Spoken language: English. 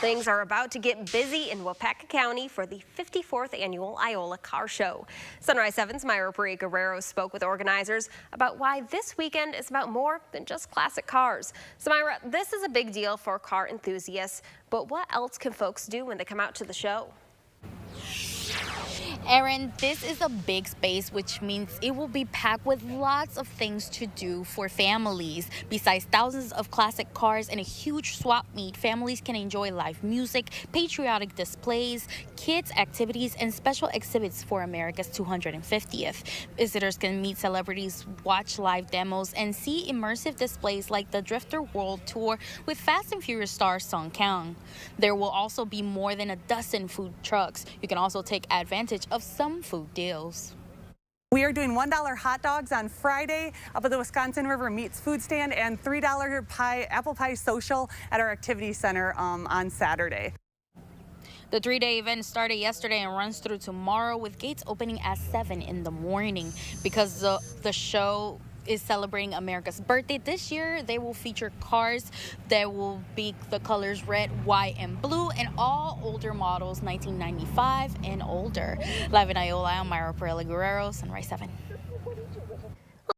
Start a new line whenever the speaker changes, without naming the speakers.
Things are about to get busy in Waupaca County for the 54th annual Iola Car Show. Sunrise 7's Myra Guerrero spoke with organizers about why this weekend is about more than just classic cars. So Myra, this is a big deal for car enthusiasts, but what else can folks do when they come out to the show?
Erin, this is a big space, which means it will be packed with lots of things to do for families. Besides thousands of classic cars and a huge swap meet, families can enjoy live music, patriotic displays, kids' activities, and special exhibits for America's 250th. Visitors can meet celebrities, watch live demos, and see immersive displays like the Drifter World Tour with Fast and Furious star Song Kang. There will also be more than a dozen food trucks. You can also take advantage of some food deals.
We are doing $1 hot dogs on Friday up at the Wisconsin River Meats food stand and $3 apple pie social at our activity center on Saturday.
The three-day event started yesterday and runs through tomorrow with gates opening at 7 in the morning. Because the show is celebrating America's birthday this year, they will feature cars that will be the colors red, white, and blue, and all older models 1995 and older. Live in Iola, I'm Myra Guerrero, Sunrise 7.